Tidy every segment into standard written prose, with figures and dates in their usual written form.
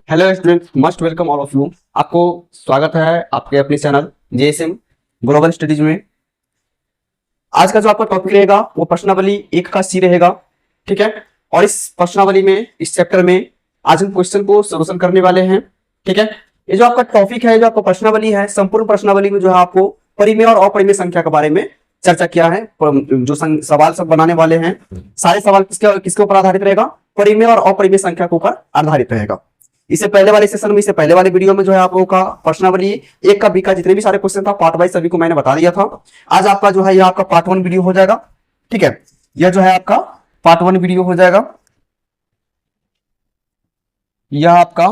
Hello students, must welcome all of you. आपको स्वागत है आपके अपने चैनल जेएसएम ग्लोबल स्टडीज में। आज का जो आपका टॉपिक रहेगा वो प्रश्नावली 1 का सी रहेगा, ठीक है। और इस प्रश्नावली में, इस चैप्टर में आज हम क्वेश्चन को सोल्यूशन करने वाले हैं, ठीक है। ये जो आपका टॉपिक है, जो आपका प्रश्नावली है, संपूर्ण प्रश्नावली में जो है आपको परिमेय और अपरिमेय संख्या के बारे में चर्चा किया है। जो सवाल सब बनाने वाले हैं, सारे सवाल किसके ऊपर आधारित रहेगा? परिमेय और अपरिमेय संख्या के ऊपर आधारित रहेगा। इससे पहले वाले सेशन में, इससे पहले वाले वीडियो में जो है आप लोगों का प्रश्नावली 1 का बी का जितने भी सारे क्वेश्चन था पार्ट वाइज सभी को मैंने बता दिया था। आज आपका जो है यह आपका पार्ट 1 वीडियो हो जाएगा, ठीक है। यह जो है आपका पार्ट 1 वीडियो हो जाएगा, यह आपका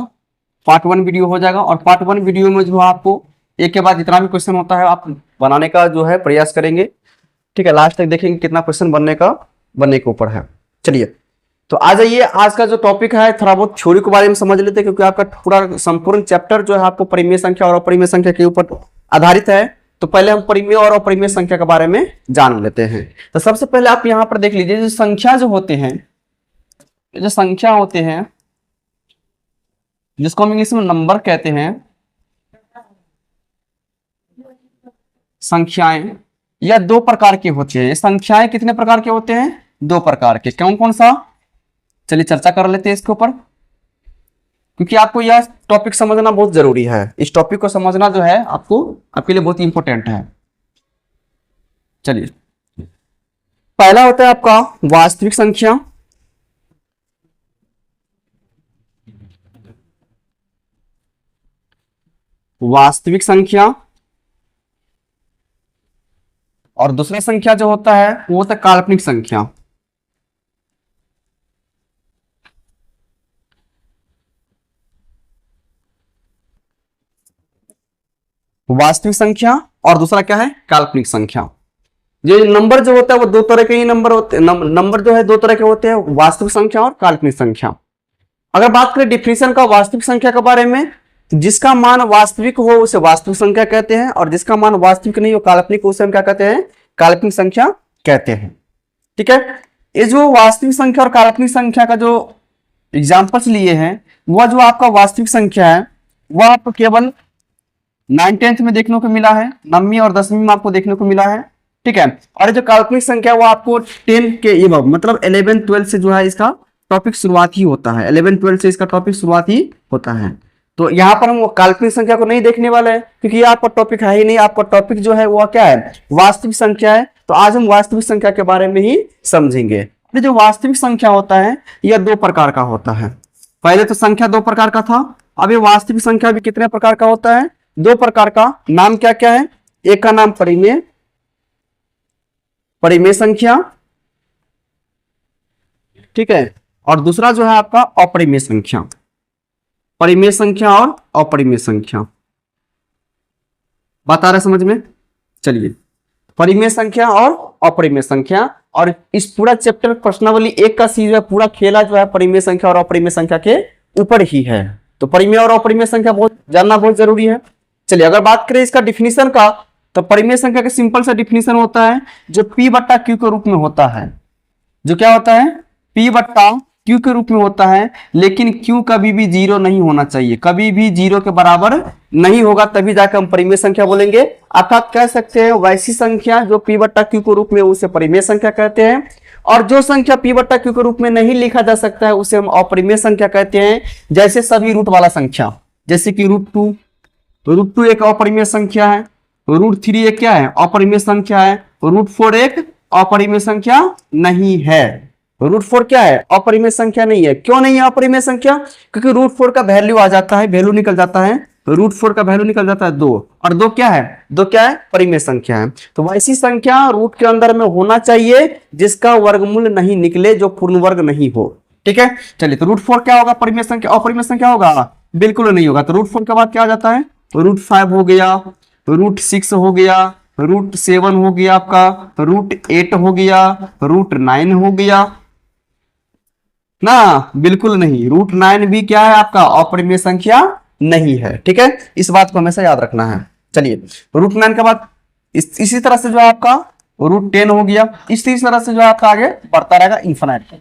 पार्ट 1 वीडियो हो जाएगा। और पार्ट 1 वीडियो में जो है आपको एक के बाद जितना भी क्वेश्चन होता है आप बनाने का जो है प्रयास करेंगे, ठीक है। लास्ट तक देखेंगे कितना क्वेश्चन बनने के ऊपर है। चलिए तो आ जाइए, आज का जो टॉपिक है थोड़ा बहुत थ्योरी के बारे में समझ लेते हैं, क्योंकि आपका पूरा संपूर्ण चैप्टर जो है आपको परिमेय संख्या और अपरिमेय संख्या के ऊपर आधारित है। तो पहले हम परिमेय और अपरिमेय संख्या के बारे में जान लेते हैं। तो सबसे पहले आप यहां पर देख लीजिए, जो संख्या जो होते हैं, जो संख्या होते हैं जिसको हम इंग्लिश में नंबर कहते हैं, संख्याएं, यह 2 प्रकार के होते हैं। संख्याएं कितने प्रकार के होते हैं? 2 प्रकार के। कौन कौन सा? चलिए चर्चा कर लेते हैं इसके ऊपर, क्योंकि आपको यह टॉपिक समझना बहुत जरूरी है। इस टॉपिक को समझना जो है आपके लिए बहुत इंपॉर्टेंट है। चलिए, पहला होता है आपका वास्तविक संख्या। वास्तविक संख्या। और दूसरा संख्या जो होता है वो होता है काल्पनिक संख्या। वास्तविक संख्या और दूसरा क्या है? काल्पनिक संख्या। जो नंबर जो होता है वो 2 तरह के ही नंबर होते हैं। नंबर जो है 2 तरह के होते हैं, वास्तविक संख्या और काल्पनिक संख्या। अगर बात करें डिफिनेशन का वास्तविक संख्या के बारे में, तो जिसका मान वास्तविक हो उसे वास्तविक संख्या कहते हैं, और जिसका मान वास्तविक नहीं हो, काल्पनिक हो, उसे हम क्या कहते हैं? काल्पनिक संख्या कहते हैं, ठीक है। ये जो वास्तविक संख्या और काल्पनिक संख्या का जो एग्जाम्पल्स लिए हैं, वह जो आपका वास्तविक संख्या है वह आपको केवल 9th 10th में देखने को मिला है, 9वीं और 10वीं में आपको देखने को मिला है, ठीक है। और जो काल्पनिक संख्या वो आपको 10 के एबव, मतलब 11 12 से जो है इसका टॉपिक शुरुआत ही होता है। 11 12 से इसका टॉपिक शुरुआत ही होता है। तो यहाँ पर हम काल्पनिक संख्या को नहीं देखने वाले हैं, क्योंकि ये आपका टॉपिक है ही नहीं। आपका टॉपिक जो है वो क्या है? वास्तविक संख्या है। तो आज हम वास्तविक संख्या के बारे में ही समझेंगे। जो वास्तविक संख्या होता है यह 2 प्रकार का होता है। पहले तो संख्या 2 प्रकार का था, अब ये वास्तविक संख्या भी कितने प्रकार का होता है? 2 प्रकार का। नाम क्या क्या है? एक का नाम परिमेय संख्या, ठीक है। और दूसरा जो है आपका अपरिमेय संख्या। परिमेय संख्या और अपरिमेय संख्या, बात आ रहा है समझ में? चलिए, परिमेय संख्या और अपरिमेय संख्या। और इस पूरा चैप्टर प्रश्नावली 1 का सीरीज पूरा खेला जो है परिमेय संख्या और अपरिमेय संख्या के ऊपर ही है। तो परिमेय और अपरिमेय संख्या जानना बहुत जरूरी है। चलिए, अगर बात करें इसका डिफिनीशन का, तो परिमेय संख्या का सिंपल सा डिफिनीशन होता है जो P/Q के रूप में होता है। जो क्या होता है? P/Q के रूप में होता है, लेकिन Q कभी भी 0 नहीं होना चाहिए। कभी भी 0 के बराबर नहीं होगा, तभी जाकर हम परिमेय संख्या बोलेंगे। अर्थात कह सकते हैं वैसी संख्या जो P/Q के रूप में, उसे परिमेय संख्या कहते हैं। और जो संख्या P/Q के रूप में नहीं लिखा जा सकता है उसे हम अपरिमेय संख्या कहते हैं। जैसे सभी रूट वाला संख्या, जैसे कि √2 एक अपरिमेय संख्या है, √3 एक क्या है? अपरिमेय संख्या है, √4 एक अपरिमेय संख्या नहीं है। √4 क्या है? अपरिमेय संख्या नहीं है। क्यों नहीं है अपरिमेय संख्या? क्योंकि √4 का वैल्यू आ जाता है, वैल्यू निकल जाता है, √4 का वैल्यू निकल जाता है 2, और 2 क्या है? 2 क्या है? परिमेय संख्या है। तो वैसी संख्या रूट के अंदर में होना चाहिए जिसका वर्गमूल नहीं निकले, जो पूर्ण वर्ग नहीं हो, ठीक है। चलिए, तो √4 क्या होगा? परिमेय संख्या। अपरिमेय संख्या होगा? बिल्कुल नहीं होगा। तो √4 के बाद क्या आ जाता है? √5 हो गया, √6 हो गया, √7 हो गया, आपका √8 हो गया, √9 हो गया ना? बिल्कुल नहीं। √9 भी क्या है? आपका अपरिमेय संख्या नहीं है, ठीक है। इस बात को हमेशा याद रखना है। चलिए, √9 के बाद इसी तरह से जो है आपका √10 हो गया। इसी तरह से जो है आपका आगे बढ़ता रहेगा इन्फिनिट।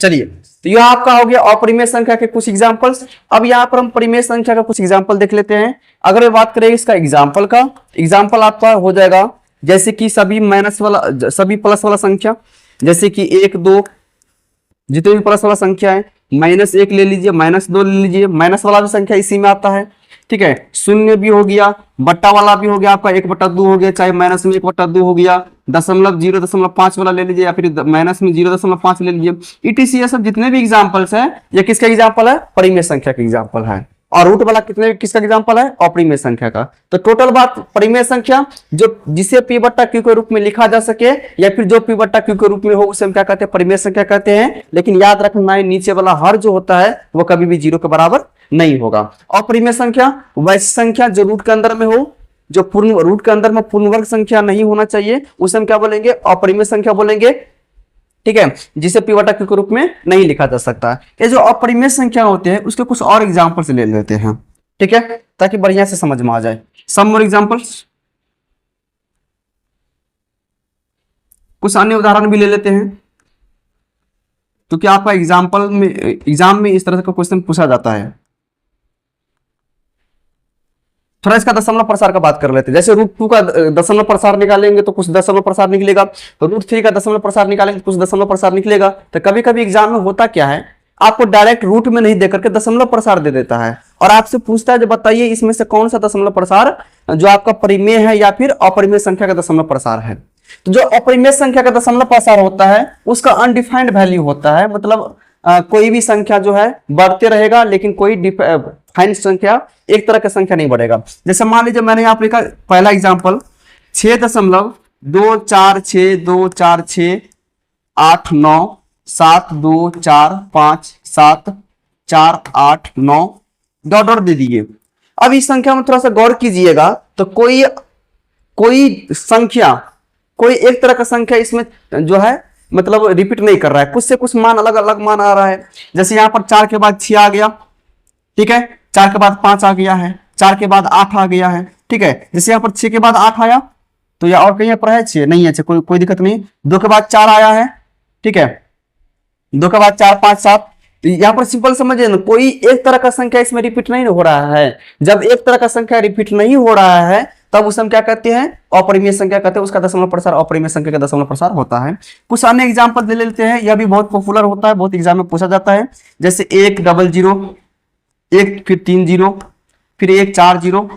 चलिए, तो यह आपका हो गया अपरिमेय संख्या के कुछ एग्जांपल्स। अब यहाँ पर हम परिमेय संख्या का कुछ एग्जांपल देख लेते हैं। अगर मैं बात करें इसका एग्जांपल का, एग्जांपल आपका हो जाएगा जैसे कि सभी माइनस वाला, सभी प्लस वाला संख्या, जैसे कि 1 2 जितने भी प्लस वाला संख्या है, -1 ले लीजिए, -2 ले लीजिए, माइनस वाला भी संख्या इसी में आता है। ठीक है, शून्य भी हो गया, बट्टा वाला भी हो गया आपका 1/2 हो गया, चाहे माइनस में 1/2 हो गया, 0.5 वाला ले लीजिए या फिर माइनस में 0.5 ले लीजिए, ETC। ये सब जितने भी एग्जांपल्स हैं, ये किसका एग्जांपल है? परिमेय संख्या का एग्जांपल है। और रूट वाला कितने किसका एग्जांपल है? अपरिमेय संख्या का। तो टोटल बात, परिमेय संख्या जो जिसे P/Q के रूप में लिखा जा सके या फिर जो P/Q के रूप में हो उसे हम क्या कहते हैं? परिमेय संख्या कहते हैं। लेकिन याद रखना है, नीचे वाला हर जो होता है वो कभी भी 0 के बराबर नहीं होगा। अपरिमेय संख्या वैसी संख्या जो रूट के अंदर में हो, जो पूर्ण रूट के अंदर में पूर्ण वर्ग संख्या नहीं होना चाहिए, उसे हम क्या बोलेंगे? अपरिमेय संख्या बोलेंगे। ठीक है, जिसे P/Q के रूप में नहीं लिखा जा सकता। ये जो अपरिमेय संख्या होते हैं उसके कुछ और एग्जांपल से ले लेते हैं, ठीक है, ताकि बढ़िया से समझ में आ जाए। सम मोर एग्जांपल्स, कुछ अन्य उदाहरण भी ले लेते हैं, क्योंकि आपका एग्जाम्पल में, एग्जाम में इस तरह का क्वेश्चन पूछा जाता है। थोड़ा इसका दशमलव प्रसार का बात कर लेते हैं। जैसे √2 का दशमलव प्रसार निकालेंगे तो कुछ दशमलव प्रसार निकलेगा, तो √3 का दशमलव प्रसार निकालेंगे तो कुछ दशमलव प्रसार निकलेगा। तो कभी कभी एग्जाम में होता क्या है, आपको डायरेक्ट रूट में नहीं देकर के दशमलव प्रसार दे देता है और आपसे पूछता है जो बताइए इसमें से कौन सा दशमलव प्रसार जो आपका परिमेय है या फिर अपरिमेय संख्या का दशमलव प्रसार है। तो जो अपरिमेय संख्या का दशमलव प्रसार होता है उसका अनडिफाइंड वैल्यू होता है, मतलब कोई भी संख्या जो है बढ़ते रहेगा लेकिन कोई फाइंड संख्या, एक तरह का संख्या नहीं बढ़ेगा। जैसे मान लीजिए मैंने यहाँ पर लिखा पहला एग्जांपल 6.246268972457489 डॉट डॉट दे दिए। अब इस संख्या में थोड़ा सा गौर कीजिएगा तो कोई संख्या, कोई एक तरह का संख्या इसमें जो है मतलब रिपीट नहीं कर रहा है, कुछ से कुछ मान अलग अलग मान आ रहा है। जैसे यहाँ पर 4 के बाद 6 आ गया, ठीक है, 4 के बाद 5 आ गया है, 4 के बाद 8 आ गया है, ठीक है। जैसे यहाँ पर 6 के बाद 8 आया तो या और कहीं पर है 6 नहीं है, कोई दिक्कत नहीं। 2 के बाद 4 आया है, ठीक है, 2 के बाद 4 5 7। तो यहाँ पर सिंपल समझिए ना, कोई एक तरह का संख्या इसमें रिपीट नहीं हो रहा है। जब एक तरह का संख्या रिपीट नहीं हो रहा है तब उसे हम क्या कहते हैं? अपरिमेय संख्या कहते हैं। उसका दशमलव प्रसार अपरिमेय संख्या का दशमलव प्रसार होता है। कुछ अन्य एग्जांपल दे लेते हैं, यह भी बहुत पॉपुलर होता है, बहुत एग्जाम में पूछा जाता है। जैसे 1 00 1 फिर 3 0 फिर 1 4 0।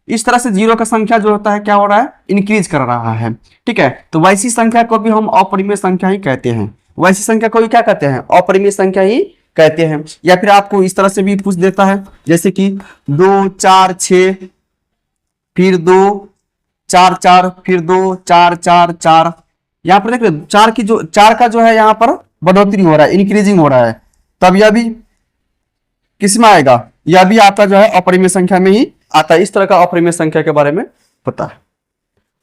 इस तरह से जीरो का संख्या जो होता है क्या हो रहा है? इंक्रीज कर रहा है, ठीक है। तो वैसी संख्या को भी हम अपरिमेय संख्या ही कहते हैं। वैसी संख्या को भी क्या कहते हैं? अपरिमेय संख्या ही कहते हैं। या फिर आपको इस तरह से भी पूछ देता है, जैसे कि 2 4 6 फिर 2 4 4 फिर 2 4 4 4। यहाँ पर देखिए 4 का जो है यहाँ पर बढ़ोतरी हो रहा है, इंक्रीजिंग हो रहा है। तब यह भी किस में आएगा? यह भी आपका जो है अपरिमेय संख्या में ही आता है। इस तरह का अपरिमेय संख्या के बारे में पता है।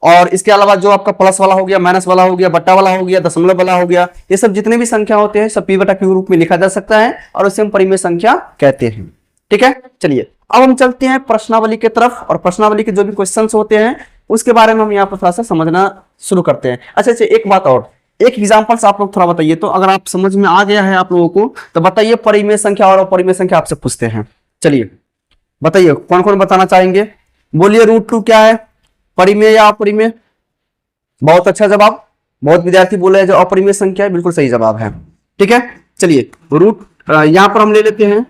और इसके अलावा जो आपका प्लस वाला हो गया, माइनस वाला हो गया, बट्टा वाला हो गया, दशमलव वाला हो गया, ये सब जितने भी संख्या होते हैं सब P/Q रूप में लिखा जा सकता है और उसे हम परिमेय संख्या कहते हैं, ठीक है। चलिए अब हम चलते हैं प्रश्नावली की तरफ और प्रश्नावली के जो भी क्वेश्चंस होते हैं उसके बारे में हम यहाँ पर थोड़ा सा समझना शुरू करते हैं। अच्छा, एक बात और, एक एग्जाम्पल्स आप लोग थोड़ा बताइए तो, अगर आप समझ में आ गया है आप लोगों को तो बताइए। परिमेय संख्या और अपरिमेय संख्या आपसे पूछते हैं, चलिए बताइए कौन कौन बताना चाहेंगे? बोलिए √2 क्या है, परिमेय या अपरिमेय? बहुत अच्छा जवाब, बहुत विद्यार्थी बोले जो अपरिमेय संख्या है, बिल्कुल सही जवाब है, ठीक है। चलिए यहां पर हम ले लेते हैं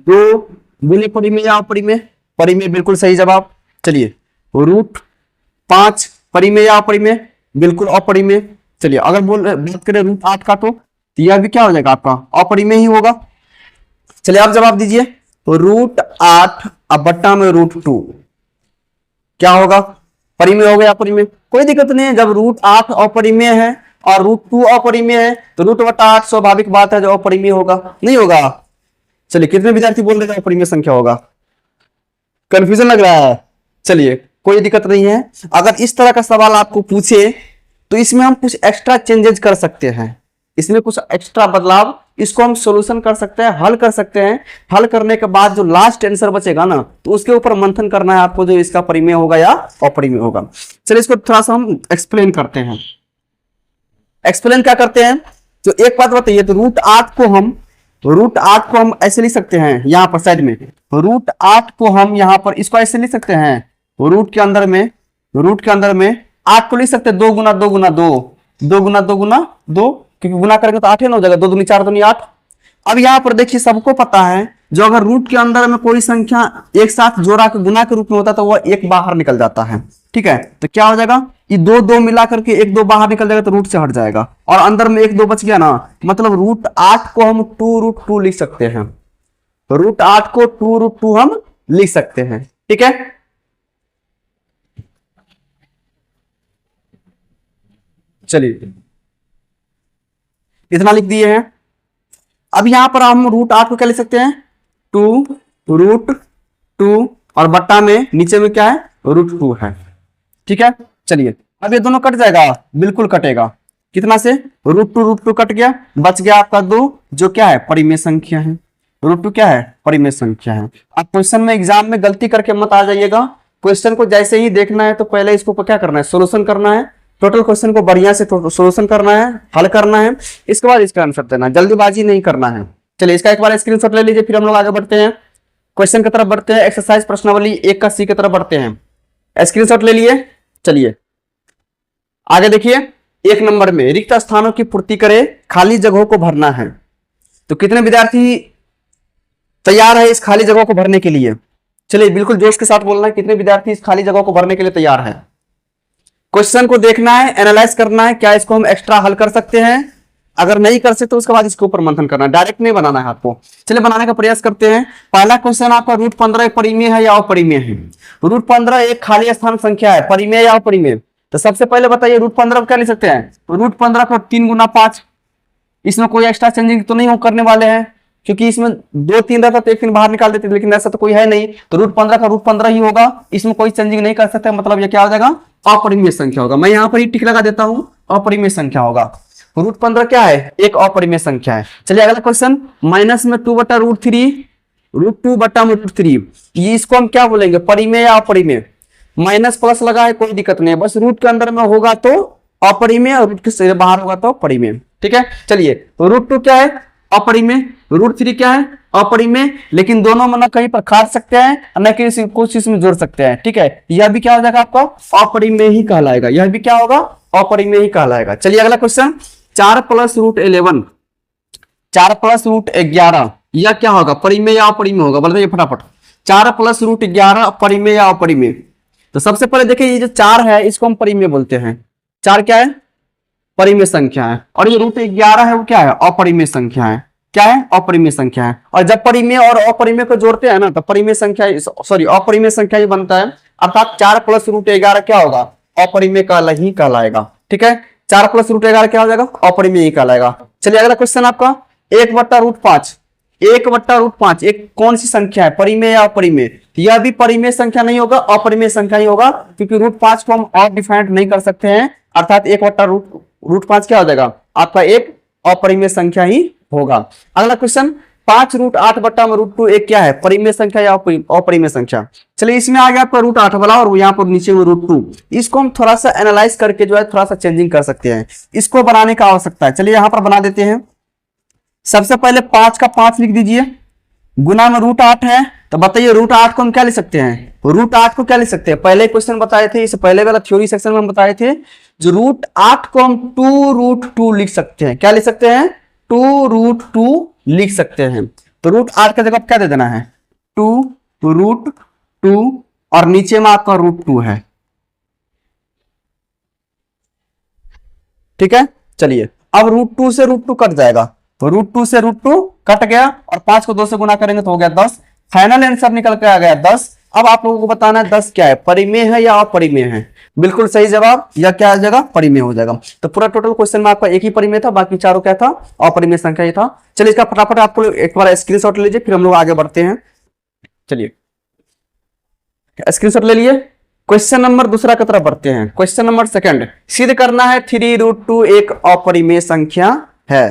2, बोले परिमेय या अपरिमेय? परिमेय, बिल्कुल सही जवाब। चलिए √5 परिमेय या अपरिमेय? बिल्कुल अपरिमेय। चलिए अगर बात करें √8 का तो यह भी क्या हो जाएगा आपका? अपरिमेय ही होगा। चलिए आप जवाब दीजिए। √8 अब बट्टा में √2 क्या होगा? परिमेय हो गया अपरिमेय? कोई दिक्कत नहीं है, जब √8 अपरिमेय है और √2 अपरिमेय है तो √8 स्वाभाविक बात है जो अपरिमेय होगा, नहीं होगा? चलिए कितने विद्यार्थी बोल रहे हैं अपरिमेय संख्या होगा? कंफ्यूजन लग रहा है? चलिए कोई दिक्कत नहीं है। अगर इस तरह का सवाल आपको पूछे तो इसमें हम कुछ एक्स्ट्रा चेंजेस कर सकते हैं, इसमें कुछ एक्स्ट्रा बदलाव, इसको हम सॉल्यूशन कर सकते हैं, हल कर सकते हैं। हल करने के बाद जो लास्ट आंसर बचेगा ना तो उसके ऊपर मंथन करना है आपको, जो इसका परिमेय होगा या अपरिमेय होगा। चलिए इसको थोड़ा सा हम एक्सप्लेन करते हैं। एक्सप्लेन क्या करते हैं? तो एक बात बताइए, तो रूट 8 को हम ऐसे लिख सकते हैं यहाँ पर साइड में, रूट 8 को हम यहाँ पर इसको ऐसे लिख सकते हैं, रूट के अंदर में 8 को लिख सकते हैं 2 गुना 2 गुना 2, 2 गुना 2 गुना 2, क्योंकि गुना करेंगे तो 8 हो जाएगा, 2 दूनी 4 दूनी 8। अब यहाँ पर देखिए सबको पता है, जो अगर रूट के अंदर में कोई संख्या एक साथ जोड़ा के गुना के रूप में होता है तो वह एक बाहर निकल जाता है। ठीक है, तो क्या हो जाएगा, ये 2 2 मिला करके 1 2 बाहर निकल जाएगा तो रूट से हट जाएगा, और अंदर में 1 2 बच गया ना, मतलब रूट 8 को हम 2 रूट 2 लिख सकते हैं, रूट 8 को 2 रूट 2 हम लिख सकते हैं। ठीक है, चलिए इतना लिख दिए हैं। अब यहां पर हम रूट 8 को क्या लिख सकते हैं, 2 रूट 2, और बट्टा में नीचे में क्या है, रूट 2 है। ठीक है, चलिए अब ये दोनों कट जाएगा, बिल्कुल कटेगा, कितना से, रूट 2 कट गया, बच गया आपका 2, जो क्या है, परिमेय संख्या है, रूट 2 क्या है, परिमेय संख्या है। अब क्वेश्चन में एग्जाम में गलती करके मत आ जाइएगा, क्वेश्चन को जैसे ही देखना है तो पहले इसको क्या करना है, सोल्यूशन करना है, टोटल क्वेश्चन को बढ़िया से सोल्यूशन करना है, हल करना है, इसके बाद इसका आंसर देना है, जल्दीबाजी नहीं करना है। चलिए इसका एक बार स्क्रीनशॉट ले लीजिए, फिर हम लोग आगे बढ़ते हैं, क्वेश्चन की तरफ बढ़ते हैं, एक्सरसाइज प्रश्नावली 1 का सी की तरफ बढ़ते हैं। स्क्रीनशॉट ले लिए, चलिए आगे देखिए, 1 नंबर में रिक्त स्थानों की पूर्ति करे, खाली जगहों को भरना है। तो कितने विद्यार्थी तैयार है इस खाली जगहों को भरने के लिए? चलिए बिल्कुल जोश के साथ बोलना है, कितने विद्यार्थी इस खाली जगहों को भरने के लिए तैयार है? क्वेश्चन को देखना है, एनालाइज करना है, क्या इसको हम एक्स्ट्रा हल कर सकते हैं, अगर नहीं कर सकते तो उसके बाद इसके ऊपर मंथन करना है, डायरेक्ट नहीं बनाना है आपको। चलिए बनाने का प्रयास करते हैं। पहला क्वेश्चन आपका, रूट 15 एक परिमेय है या अपरिमेय है? रूट 15 एक खाली स्थान संख्या है, परिमेय या अपरिमेय? तो सबसे पहले बताइए रूट 15 को क्या लिख सकते हैं, रूट 15 को 3 गुना 5, इसमें कोई एक्स्ट्रा चेंजिंग तो नहीं करने वाले हैं, क्योंकि इसमें 2 3 रहता तो एक दिन बाहर निकाल देते, लेकिन ऐसा तो कोई है नहीं, तो रूट 15 का रूट 15 ही होगा, इसमें कोई चेंजिंग नहीं कर सकते, मतलब ये क्या हो जाएगा, अपरिमेय संख्या होगा। मैं यहाँ पर ही टिक लगा देता हूं, अपरिमेय संख्या होगा। रूट 15 क्या है, एक अपरिमेय संख्या है। चलिए अगला क्वेश्चन, माइनस में 2 बटा रूट 3, रूट 2 बटा रूट 3, ये इसको हम क्या बोलेंगे, परिमेय या अपरिमेय? माइनस प्लस लगा है, कोई दिक्कत नहीं है, बस रूट के अंदर में होगा तो अपरिमेय, और रूट के बाहर होगा तो परिमेय। ठीक है, चलिए रूट 2 क्या है, अपरिमेय, रूट 3 क्या है, अपरिमेय, लेकिन दोनों में ना कहीं पर काट सकते हैं न किसी कुछ इसमें जोड़ सकते हैं। ठीक है, यह भी क्या हो जाएगा आपका, अपरिमेय ही कहलाएगा, यह भी क्या होगा, अपरिमेय ही कहलाएगा। चलिए अगला question, 4 plus root 11, 4 plus root 11, यह क्या होगा, परिमेय या अपरिमेय होगा? बताइए फटाफट, 4 प्लस रूट 11 परिमेय या अपरिमेय? तो सबसे पहले देखिए, ये जो 4 है इसको हम परिमेय बोलते हैं, 4 क्या है, परिमेय संख्या है, और ये रूट 11 है वो क्या है, अपरिमेय संख्या है। क्या है, अपरिमेय संख्या है। और जब परिमेय और अपरिमेय को जोड़ते हैं ना तो परिमेय संख्या, सॉरी अपरिमेय संख्या ही बनता है, अर्थात 4 प्लस रूट 11 क्या होगा, अपरिमेय ही कहलाएगा। ठीक है, 4 प्लस रूट 11 क्या हो जाएगा, अपरिमेय ही कहलाएगा। चलिए अगला क्वेश्चन आपका, 1 बट्टा रूट 5, 1 बट्टा रूट 5 एक कौन सी संख्या है, परिमेय या अपरिमेय? यह भी परिमेय संख्या नहीं होगा, अपरिमेय संख्या ही होगा, क्योंकि रूट 5 को हम और डिफाइंड नहीं कर सकते हैं, अर्थात 1 बट्टा रूट 5 क्या हो जाएगा आपका, एक अपरिमेय संख्या ही होगा। अगला क्वेश्चन, 5 रूट 8 बट्टा में रूट 2 एक क्या है, परिमेय संख्या या अपरिमेय संख्या? चलिए इसमें आ गया आपका रूट 8 वाला, और यहाँ पर नीचे में रूट 2, इसको हम थोड़ा सा एनालाइज करके जो है थोड़ा सा चेंजिंग कर सकते हैं, इसको बनाने का आवश्यकता है। चलिए यहाँ पर बना देते हैं। सबसे पहले 5 का 5 लिख दीजिए, गुना में रूट 8 है, तो बताइए रूट 8 को हम क्या लिख सकते हैं, रूट 8 को क्या लिख सकते हैं, पहले क्वेश्चन बताए थे, इससे पहले वाला थ्योरी सेक्शन में हम बताए थे, जो रूट 8 को हम 2 रूट 2 लिख सकते हैं। क्या लिख सकते हैं, 2 रूट 2 लिख सकते हैं। तो रूट 8 का जगह क्या दे देना है, 2 रूट 2, और नीचे में आपका रूट 2 है। ठीक है, चलिए अब रूट 2 से रूट 2 कट जाएगा, तो रूट 2 से रूट 2 कट गया, और 5 को 2 से गुना करेंगे तो हो गया 10, फाइनल आंसर निकल के आ गया 10। अब आप लोगों को बताना है 10 क्या है, परिमेय है या अपरिमेय है? बिल्कुल सही जवाब, या क्या आ जाएगा, परिमेय हो जाएगा। तो पूरा टोटल क्वेश्चन में आपका एक ही परिमेय था, बाकी चारों क्या था, अपरिमेय संख्या ही था। चलिए इसका फटाफट आपको एक बार स्क्रीनशॉट ले लीजिए, फिर हम लोग आगे बढ़ते हैं। चलिए स्क्रीनशॉट ले लिए, क्वेश्चन नंबर दूसरा की तरफ बढ़ते हैं। क्वेश्चन नंबर सेकंड, सिद्ध करना है 3 रूट 2 एक अपरिमेय संख्या है।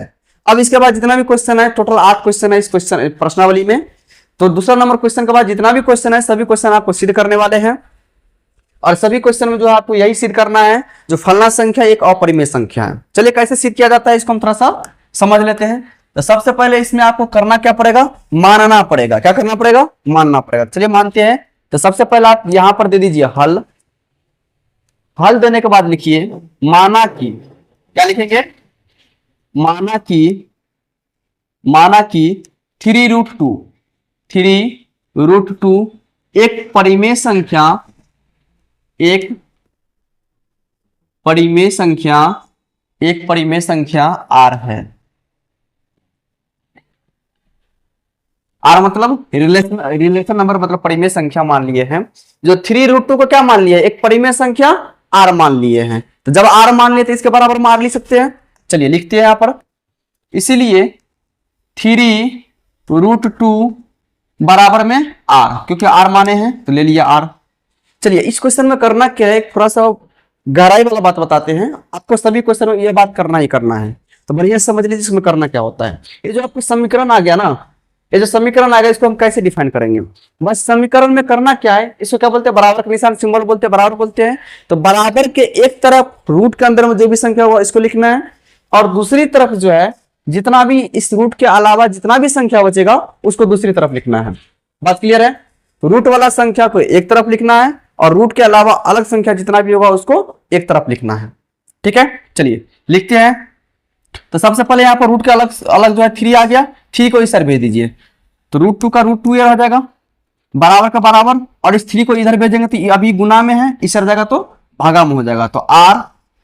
अब इसके बाद जितना भी क्वेश्चन है, टोटल 8 क्वेश्चन है इस क्वेश्चन प्रश्नावली में, तो दूसरा नंबर क्वेश्चन के बाद जितना भी क्वेश्चन है सभी क्वेश्चन आपको सिद्ध करने वाले हैं, और सभी क्वेश्चन में जो आपको यही सिद्ध करना है जो फलना संख्या एक अपरिमेय संख्या है। चलिए कैसे सिद्ध किया जाता है इसको हम थोड़ा सा समझ लेते हैं। तो सबसे पहले इसमें आपको करना क्या पड़ेगा, मानना पड़ेगा। क्या करना पड़ेगा, मानना पड़ेगा। चलिए मानते हैं। तो सबसे पहले आप यहां पर दे दीजिए हल। हल देने के बाद लिखिए माना कि, क्या लिखेंगे, माना कि 3√2 एक परिमेय संख्या, R है। R मतलब रिलेशन नंबर, मतलब परिमेय संख्या मान लिए हैं। जो 3√2 को क्या मान लिया है, एक परिमेय संख्या R मान लिए हैं। तो जब R मान लिए तो इसके बराबर मार लिख सकते हैं। चलिए लिखते हैं यहां पर, इसीलिए 3√2 बराबर में R, क्योंकि R माने हैं तो ले लिया R। चलिए इस क्वेश्चन में करना क्या है, थोड़ा सा गहराई वाला बात बताते हैं आपको। सभी क्वेश्चन में ये बात करना ही करना है, तो बढ़िया समझ लीजिए इसमें करना क्या होता है। ये जो आपको समीकरण आ गया ना, ये जो समीकरण आ गया, इसको हम कैसे डिफाइन करेंगे। बस समीकरण में करना क्या है, इसको क्या बोलते हैं, बराबर का निशान, सिंबल बोलते हैं, बराबर बोलते हैं। तो बराबर के एक तरफ रूट के अंदर में जो भी संख्या होगा इसको लिखना है, और दूसरी तरफ जो है जितना भी इस रूट के अलावा जितना भी संख्या बचेगा उसको दूसरी तरफ लिखना है। बात क्लियर है। रूट वाला संख्या को एक तरफ लिखना है, और रूट के अलावा अलग संख्या जितना भी होगा उसको एक तरफ लिखना है। ठीक है, चलिए लिखते हैं। तो सबसे पहले यहां पर रूट के अलग अलग जो है 3 आ गया, 3 को इस साइड भेज दीजिए। तो √2 का √2 ये रह जाएगा, बराबर का बराबर, और इस 3 को इधर भेजेंगे तो ये अभी गुना में है, इस जाएगा तो भागा में हो जाएगा, तो R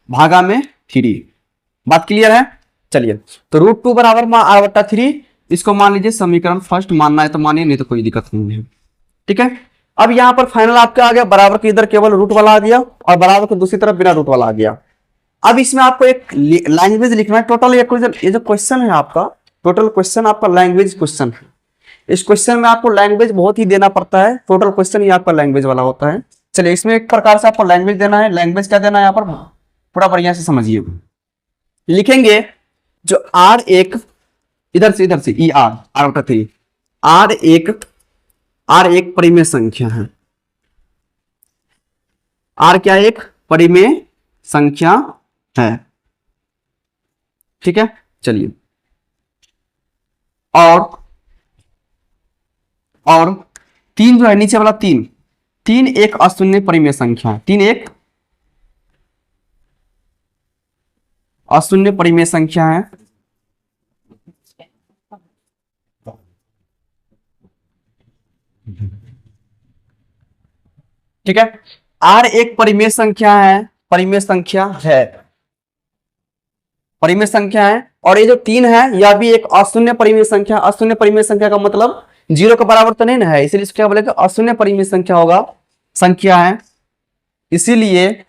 भागा में 3। बात क्लियर है। चलिए तो √2 बराबर में R/3, इसको मान लीजिए समीकरण फर्स्ट। मानना है तो मानिए, नहीं तो कोई दिक्कत नहीं है। ठीक है, अब यहां पर फाइनल आपका आ गया, बराबर के इधर केवल रूट वाला आ गया, और बराबर के दूसरी तरफ बिना रूट वाला आ गया। अब इसमें आपको एक लैंग्वेज लिखना है। टोटल ये जो क्वेश्चन है आपका, टोटल क्वेश्चन आपका लैंग्वेज क्वेश्चन है। इस क्वेश्चन में आपको लैंग्वेज बहुत ही देना पड़ता है, टोटल क्वेश्चन ही आपका लैंग्वेज वाला होता है। चलिए इसमें एक प्रकार से आपको लैंग्वेज देना है। लैंग्वेज क्या देना है यहाँ पर, पूरा बढ़िया से समझिए। लिखेंगे जो R1, इधर से ER R/3, R एक परिमेय संख्या है। R क्या, एक परिमेय संख्या है। ठीक है, चलिए, और 3 जो है नीचे वाला 3 एक अशून्य परिमेय संख्या है। 3 एक अशून्य परिमेय संख्या है। ठीक है, R एक परिमेय संख्या है, परिमेय संख्या है। और ये जो 3 है यह भी एक अशून्य परिमेय संख्या। अशून्य परिमेय संख्या का मतलब 0 के बराबर तो नहीं ना है, इसीलिए इसको क्या बोलेगा, अशून्य परिमेय संख्या होगा, संख्या है। इसीलिए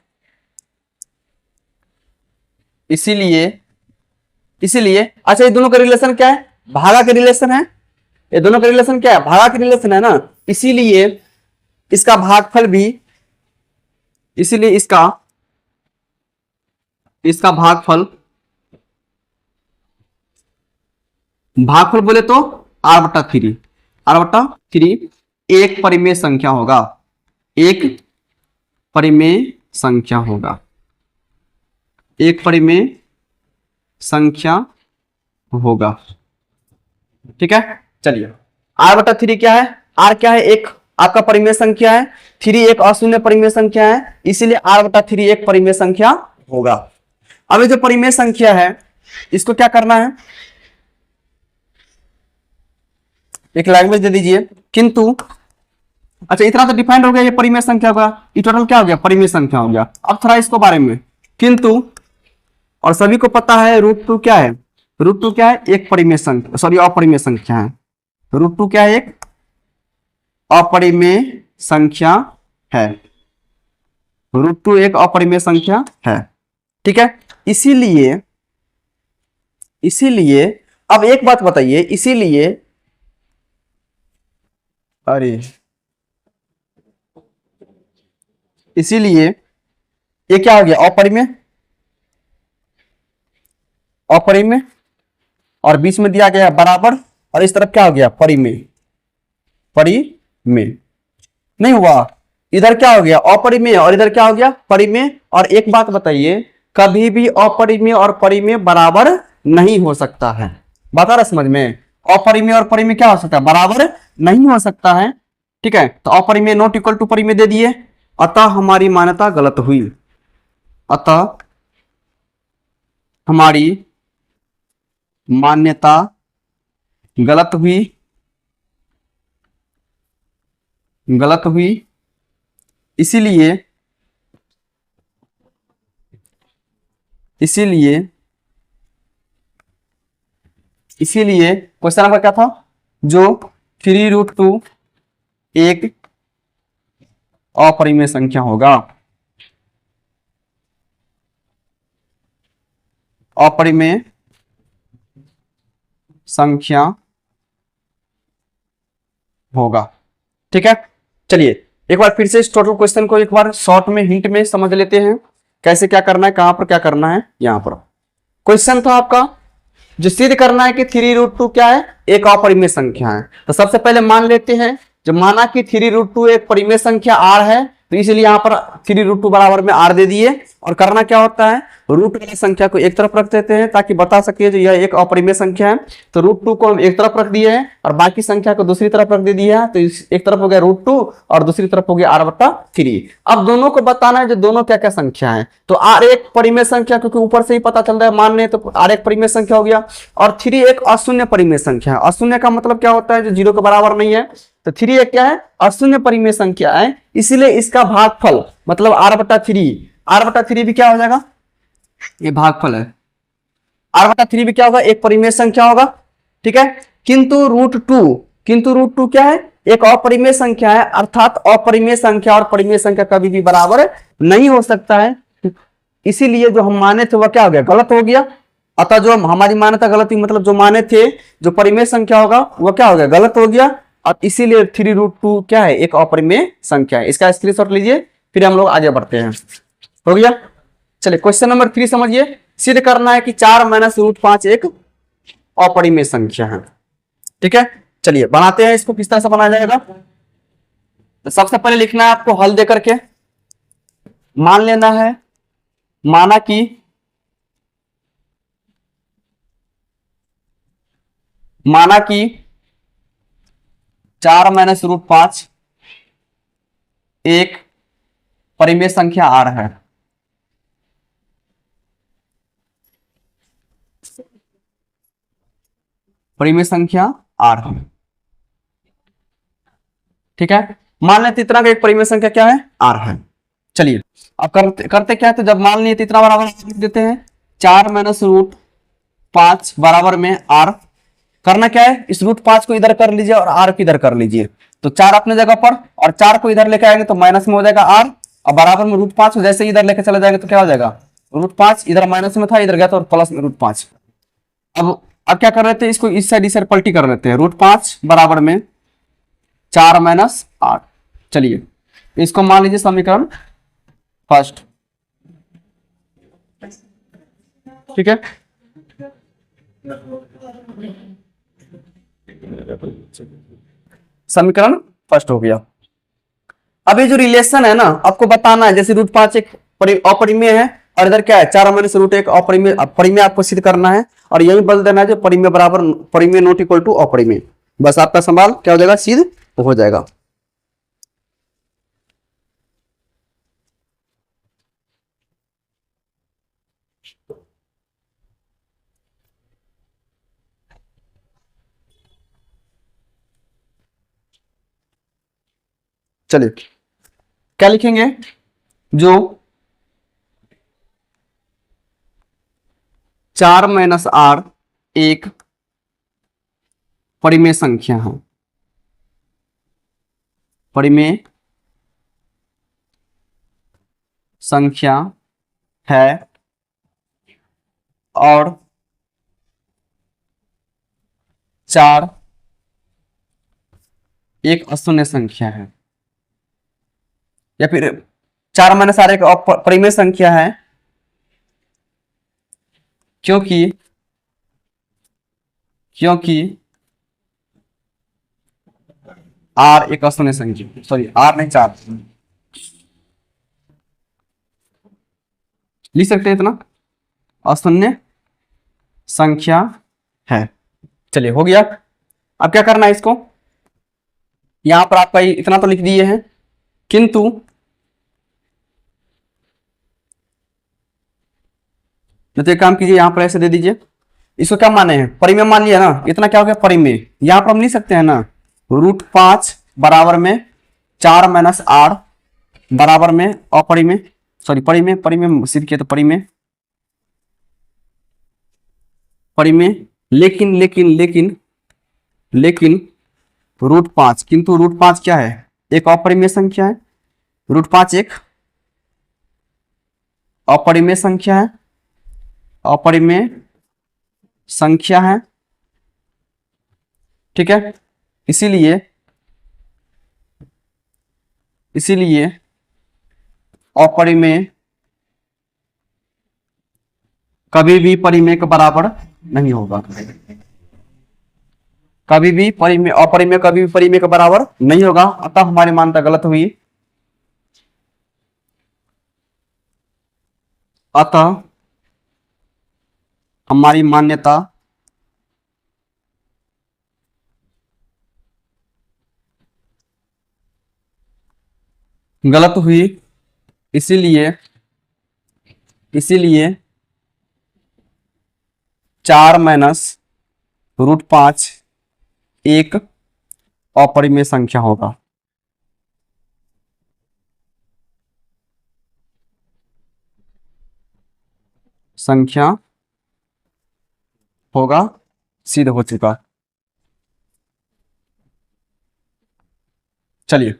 अच्छा, ये दोनों का रिलेशन क्या है, भागा के रिलेशन है। ये दोनों का रिलेशन क्या है, भागा के रिलेशन है ना, इसीलिए इसका भागफल भी, इसीलिए इसका भागफल बोले तो R/3 एक परिमेय संख्या होगा, एक परिमेय संख्या होगा। ठीक है, चलिए R/3 क्या है, R क्या है, एक आपका परिमेय संख्या है, 3 एक अशून्य परिमेय संख्या है, इसीलिए R/3 एक परिमेय संख्या होगा। अब ये जो परिमेय संख्या है इसको क्या करना है, एक लैंग्वेज दे दीजिए। किंतु अच्छा, इतना तो डिफाइंड हो गया, ये परिमेय संख्या होगा, ये टोटल क्या हो गया, परिमेय संख्या हो गया। अब थोड़ा इसको बारे में, किंतु, और सभी को पता है √2 क्या है, √2 क्या है, एक परिमेय संख्या, सॉरी अपरिमेय संख्या है। √2 क्या है, एक अपरिमेय संख्या है। √2 एक अपरिमेय संख्या है। ठीक है, इसीलिए अब एक बात बताइए, इसीलिए ये क्या हो गया, अपरिमेय, और बीच में दिया गया बराबर, और इस तरफ क्या हो गया, परिमेय नहीं हुआ, इधर क्या हो गया, अपरिमेय, और इधर क्या हो गया, परिमेय। और एक बात बताइए, कभी भी अपरिमेय और परिमेय बराबर नहीं हो सकता है। बता रहा समझ में? अपरिमेय और परिमेय क्या हो सकता है? बराबर नहीं हो सकता है। ठीक है, तो अपरिमेय नॉट इक्वल टू परिमेय दे दिए, अतः हमारी मान्यता गलत हुई। अतः हमारी मान्यता गलत हुई, गलत हुई। इसीलिए इसीलिए इसीलिए क्वेश्चन नंबर क्या था? जो 3√2 एक अपरिमेय संख्या होगा, अपरिमेय संख्या होगा। ठीक है, चलिए एक बार फिर से इस टोटल क्वेश्चन को एक बार शॉर्ट में हिंट में समझ लेते हैं, कैसे क्या करना है, कहां पर क्या करना है। यहां पर क्वेश्चन था आपका जो सिद्ध करना है कि 3√2 क्या है? एक अपरिमेय संख्या है। तो सबसे पहले मान लेते हैं, जब माना कि 3√2 एक परिमेय संख्या r है, तो इसलिए यहां पर 3√2 बराबर में r दे दिए। और करना क्या होता है, रूट वाली संख्या को एक तरफ रख देते हैं ताकि बता सके जो यह एक अपरिमेय संख्या है। तो √2 को हम एक तरफ रख दिए हैं और बाकी संख्या को दूसरी तरफ रख दे दिया है। तो एक तरफ हो गया √2 और दूसरी तरफ हो गया r/3। अब दोनों को बताना है जो दोनों क्या क्या संख्या है। तो r एक परिमेय संख्या, क्योंकि ऊपर से ही पता चल रहा है मान लें, तो r एक परिमेय संख्या हो गया। और 3 एक अशून्य परिमेय संख्या है। अशून्य का मतलब क्या होता है? जो 0 के बराबर नहीं है। तो 3 एक क्या है? अशून्य परिमेय संख्या है, इसीलिए इसका भागफल मतलब r/3 भी क्या हो जाएगा? ये भागफल है। r/3 भी क्या होगा? एक परिमेय संख्या होगा। ठीक है, किंतु √2 क्या है? एक अपरिमेय संख्या है, अर्थात अपरिमेय संख्या और परिमेय संख्या कभी भी बराबर नहीं हो सकता है। इसीलिए जो हम माने थे वह क्या हो गया? गलत हो गया। अतः जो हमारी मान्यता गलत हुई, मतलब जो माने थे जो परिमेय संख्या होगा वह क्या हो गया? गलत हो गया। और इसीलिए 3√2 क्या है? एक अपरिमेय संख्या है। इसका स्क्रीनशॉट लीजिए, फिर हम लोग आगे बढ़ते हैं। हो गया? चलिए क्वेश्चन नंबर 3 समझिए। सिद्ध करना है कि 4 - √5 एक अपरिमेय संख्या है। ठीक है, चलिए बनाते हैं इसको। किस तरह से बनाया जाएगा? तो सबसे पहले लिखना है आपको हल देकर के। मान लेना है, माना कि 4 - √5 एक परिमेय संख्या r है। परिमेय संख्या r है। ठीक है, मान लेते इतना का एक परिमेय संख्या क्या है? r है। चलिए अब करते क्या है? तो जब मान लिए इतना बराबर लिख देते हैं 4 - √5 बराबर में r। करना क्या है? इस √5 को इधर कर लीजिए और r को इधर कर लीजिए। तो 4 अपने जगह पर और 4 को इधर लेके आएंगे तो माइनस में हो जाएगा r, और बराबर में √5 को जैसे इधर लेके चले जाएंगे तो क्या हो जाएगा? √5 इधर माइनस में था, इधर गया तो प्लस में √5। अब क्या कर रहे थे? इसको इस साइड पलटी कर लेते हैं। √5 बराबर में 4 - 8। चलिए इसको मान लीजिए समीकरण फर्स्ट। ठीक है, समीकरण फर्स्ट हो गया। अब ये जो रिलेशन है ना, आपको बताना है। जैसे √5 एक अपरिमेय है और इधर क्या है? 4 - √1 एक परिमेय आपको सिद्ध करना है। और यही बदल देना है जो परिमेय बराबर परिमेय नॉट इक्वल टू अपरिमेय। बस आपका सवाल क्या हो जाएगा? सिद्ध हो जाएगा। चलिए क्या लिखेंगे? जो 4 - r एक परिमेय संख्या है। परिमेय संख्या है और 4 एक अशून्य संख्या है। या फिर 4 - r एक परिमेय संख्या है क्योंकि r एक अशून्य संख्या, सॉरी r नहीं 4 लिख सकते हैं इतना, अशून्य संख्या है। चलिए हो गया। अब क्या करना है इसको, यहां पर आपका इतना तो लिख दिए हैं, किंतु तो एक काम कीजिए, यहां पर ऐसे दे दीजिए, इसको क्या माने हैं, परिमेय मान लिया ना, इतना क्या हो गया परिमेय। यहां पर हम लिख सकते हैं ना √5 बराबर में 4 माइनस r बराबर में अपरिमेय, सॉरी परिमेय, परिमेय सिद्ध किया तो परिमेय, परिमेय, लेकिन लेकिन लेकिन लेकिन √5, किंतु √5 क्या है, एक अपरिमेय संख्या है। √5 एक अपरिमेय संख्या है, अपरिमेय संख्या है, ठीक है। इसीलिए इसीलिए अपरिमेय कभी भी परिमेय के बराबर नहीं होगा, कभी भी परिमेय, अपरिमेय कभी भी परिमेय के बराबर नहीं होगा। अतः हमारी मान्यता गलत हुई, अतः हमारी मान्यता गलत हुई। इसीलिए इसीलिए 4 माइनस √5 एक अपरिमेय संख्या होगा। संख्या होगा, सिद्ध हो चुका। चलिए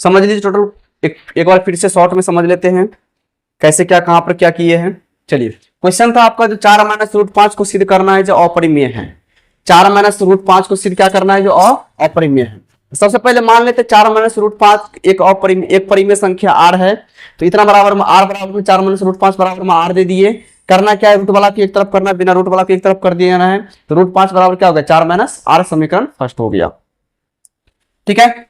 समझ लीजिए टोटल, एक बार फिर से शॉर्ट में समझ लेते हैं कैसे क्या कहां पर क्या किए हैं। चलिए क्वेश्चन था आपका जो 4 माइनस √5 को सिद्ध करना है जो अपरिमेय है, 4 माइनस √5 को सिद्ध क्या करना है जो अपरिमेय है। सबसे पहले मान लेते 4 माइनस √5 एक परिमेय संख्या r है, तो इतना बराबर में r बराबर में 4 माइनस √5 बराबर में r दे दिए। करना क्या है, रूट वाला की एक तरफ करना है, बिना रूट वाला की एक तरफ कर देना है, तो √5 बराबर क्या हो गया 4 माइनस r, समीकरण फर्स्ट हो गया, ठीक है।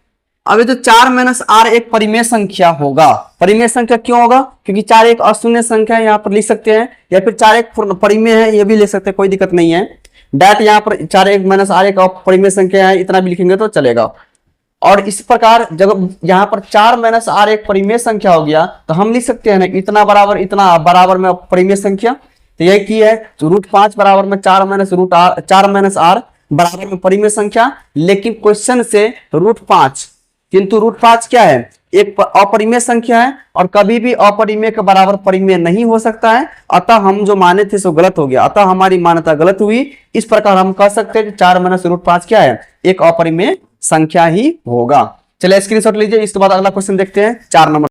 अब ये जो 4 माइनस r एक परिमेय संख्या होगा, परिमेय संख्या क्यों होगा, क्योंकि 4 एक अशून्य संख्या है, यहाँ पर लिख सकते हैं, या फिर 4 एक परिमेय है, ये भी लिख सकते हैं, कोई दिक्कत नहीं है। डायरेक्ट यहाँ पर 4 एक माइनस r एक परिमेय संख्या है, इतना भी लिखेंगे तो चलेगा। और इस प्रकार जब यहाँ पर 4 माइनस r एक परिमेय संख्या हो गया, तो हम लिख सकते हैं ना इतना बराबर में परिमेय संख्या, तो यही की है √5 बराबर में 4 माइनस r बराबर में परिमेय संख्या। लेकिन क्वेश्चन से √5, किंतु √5 क्या है, एक अपरिमेय संख्या है और कभी भी अपरिमेय के बराबर परिमेय नहीं हो सकता है, अतः हम जो माने थे सो गलत हो गया, अतः हमारी मान्यता गलत हुई। इस प्रकार हम कह सकते हैं 4 माइनस √5 क्या है, एक अपरिमेय संख्या ही होगा। चलिए स्क्रीनशॉट लीजिए, इसके बाद अगला क्वेश्चन देखते हैं 4 नंबर।